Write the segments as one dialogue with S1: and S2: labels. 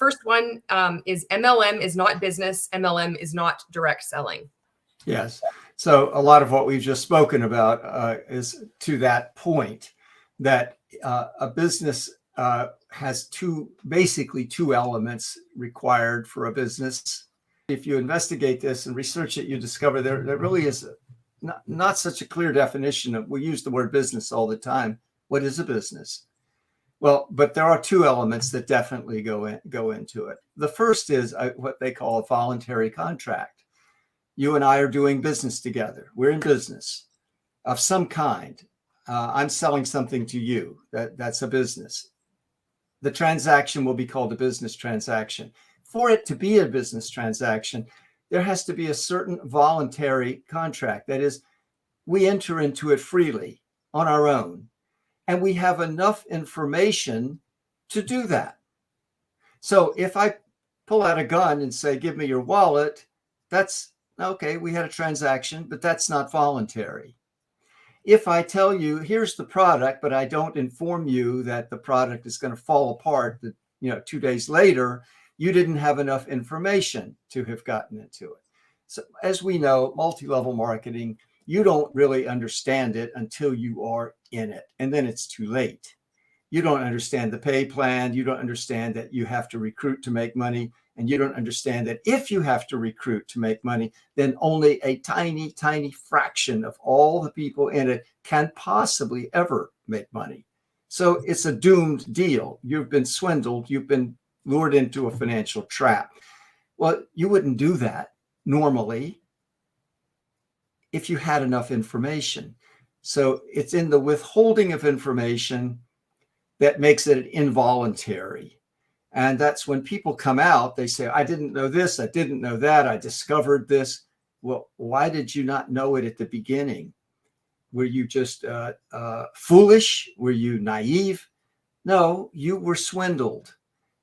S1: first one is MLM is not business. MLM is not direct selling.
S2: Yes. So a lot of what we've just spoken about is to that point, that a business has basically two elements required for a business. If you investigate this and research it, you discover there really is not such a clear definition of, we use the word business all the time. What is a business? Well, but there are two elements that definitely go into it. The first is what they call a voluntary contract. You and I are doing business together. We're in business of some kind. I'm selling something to you. That's a business. The transaction will be called a business transaction. For it to be a business transaction, there has to be a certain voluntary contract. That is, we enter into it freely on our own, and we have enough information to do that. So if I pull out a gun and say, give me your wallet, that's okay. We had a transaction, but that's not voluntary. If I tell you, here's the product, but I don't inform you that the product is going to fall apart, 2 days later, you didn't have enough information to have gotten into it. So as we know, multi-level marketing, you don't really understand it until you are in it. And then it's too late. You don't understand the pay plan. You don't understand that you have to recruit to make money. And you don't understand that if you have to recruit to make money, then only a tiny, tiny fraction of all the people in it can possibly ever make money. So it's a doomed deal. You've been swindled. You've been lured into a financial trap. Well, you wouldn't do that normally if you had enough information. So it's in the withholding of information that makes it involuntary. And that's when people come out, they say, I didn't know this, I didn't know that, I discovered this. Well, why did you not know it at the beginning? Were you just foolish? Were you naive? No, you were swindled.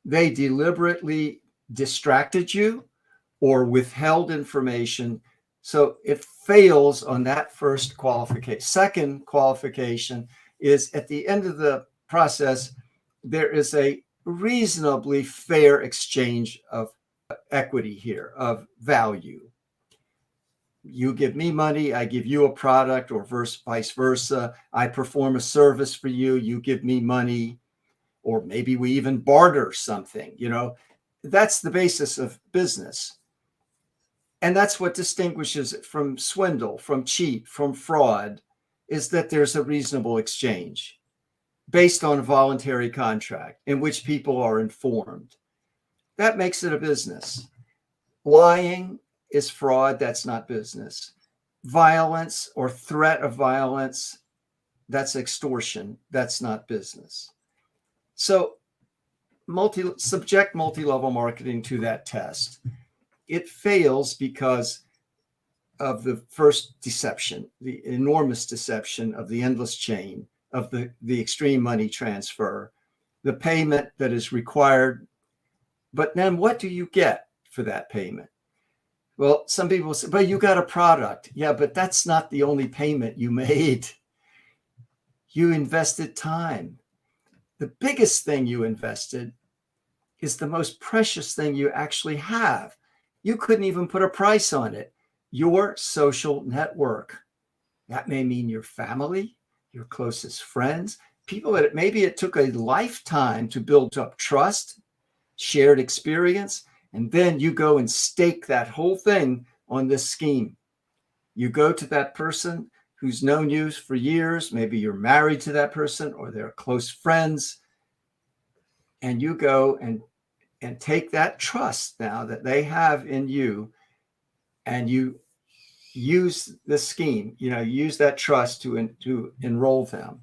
S2: They deliberately distracted you or withheld information. So it fails on that first qualification. Second qualification is at the end of the process, there is a reasonably fair exchange of equity here, of value. You give me money, I give you a product, or vice versa. I perform a service for you, you give me money, or maybe we even barter something. That's the basis of business. And that's what distinguishes it from swindle, from cheat, from fraud, is that there's a reasonable exchange based on a voluntary contract in which people are informed. That makes it a business. Lying is fraud. That's not business. Violence or threat of violence, that's extortion. That's not business. So subject multi-level marketing to that test. It fails because of the first deception, the enormous deception of the endless chain, of the extreme money transfer, the payment that is required. But then what do you get for that payment? Well, some people say, but you got a product. Yeah, but that's not the only payment you made. You invested time. The biggest thing you invested is the most precious thing you actually have. You couldn't even put a price on it. Your social network. That may mean your family, your closest friends, people that maybe it took a lifetime to build up trust, shared experience, and then you go and stake that whole thing on this scheme. You go to that person who's known you for years, maybe you're married to that person or they're close friends, and you go and take that trust now that they have in you, and you use the scheme, use that trust to enroll them.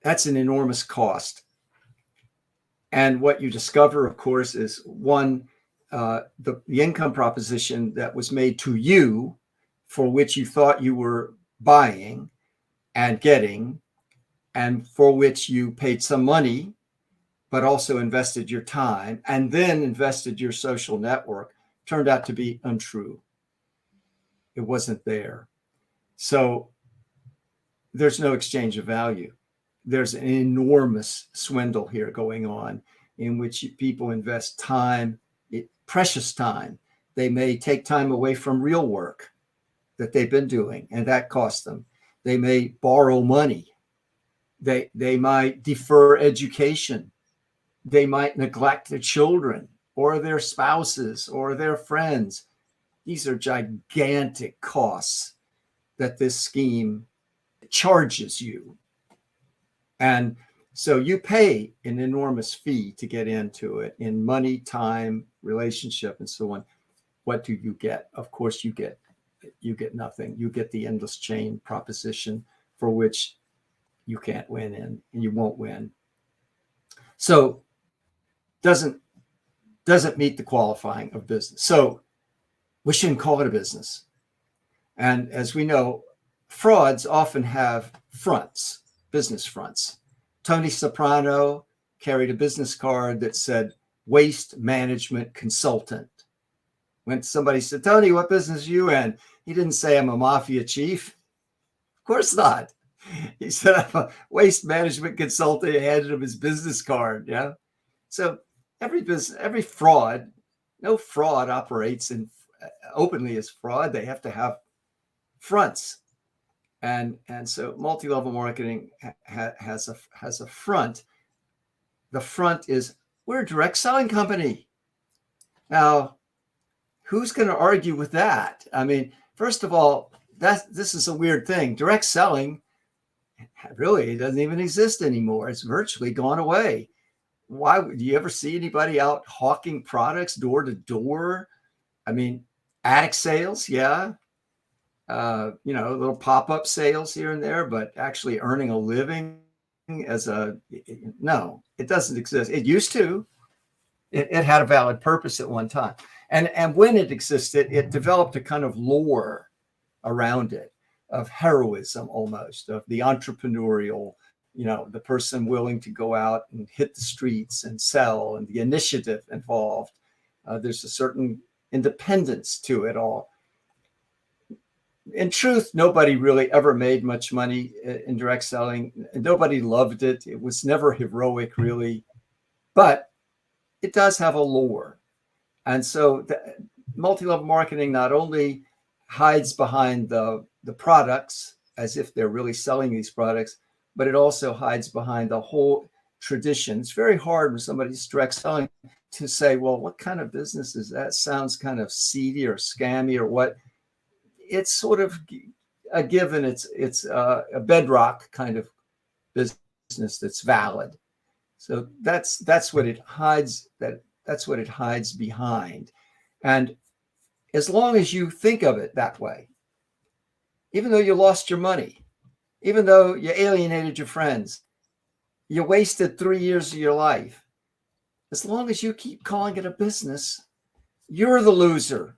S2: That's an enormous cost. And what you discover, of course, is one, the income proposition that was made to you, for which you thought you were buying and getting, and for which you paid some money, but also invested your time and then invested your social network, turned out to be untrue. It wasn't there. So there's no exchange of value. There's an enormous swindle here going on in which people invest time, precious time. They may take time away from real work that they've been doing, and that costs them. They may borrow money. They might defer education. They might neglect their children or their spouses or their friends. These are gigantic costs that this scheme charges you. And so you pay an enormous fee to get into it in money, time, relationship, and so on. What do you get? Of course, you get nothing. You get the endless chain proposition for which you can't win in and you won't win. So doesn't meet the qualifying of business. So we shouldn't call it a business. And as we know, frauds often have fronts, business fronts. Tony Soprano carried a business card that said waste management consultant. When somebody said, Tony, what business are you in? He didn't say I'm a mafia chief. Of course not. He said I'm a waste management consultant. He handed him his business card. Yeah. So every fraud, no fraud operates in openly as fraud. They have to have fronts. And so multi-level marketing has a front. The front is we're a direct selling company. Now, who's going to argue with that? I mean, first of all, this is a weird thing. Direct selling really doesn't even exist anymore. It's virtually gone away. Why do you ever see anybody out hawking products door to door? I mean, attic sales, yeah. Little pop-up sales here and there, but actually earning a living no, it doesn't exist. It used to. It had a valid purpose at one time. And when it existed, it developed a kind of lore around it of heroism almost, of the entrepreneurial, the person willing to go out and hit the streets and sell and the initiative involved. There's a certain independence to it all. In truth, nobody really ever made much money in direct selling. Nobody loved it. It was never heroic, really. But it does have a lore. And so multi-level marketing not only hides behind the products as if they're really selling these products, but it also hides behind the whole tradition. It's very hard when somebody's direct selling to say, well, what kind of business is that? Sounds kind of seedy or scammy or what? It's sort of a given. It's a bedrock kind of business that's valid. So that's what it hides. That's what it hides behind. And as long as you think of it that way, even though you lost your money, even though you alienated your friends, you wasted 3 years of your life, as long as you keep calling it a business, you're the loser.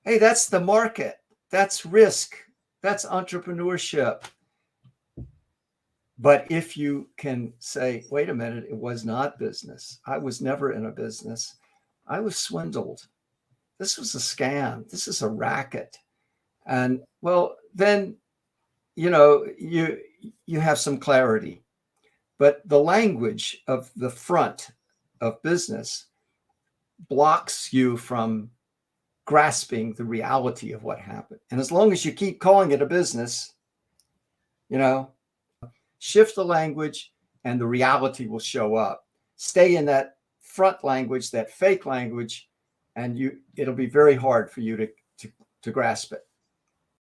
S2: Hey, that's the market. That's risk. That's entrepreneurship. But if you can say, wait a minute, it was not business. I was never in a business. I was swindled. This was a scam. This is a racket. And well, then, you have some clarity. But the language of the front of business blocks you from grasping the reality of what happened. And as long as you keep calling it a business, shift the language and the reality will show up. Stay in that front language, that fake language, and it'll be very hard for you to grasp it.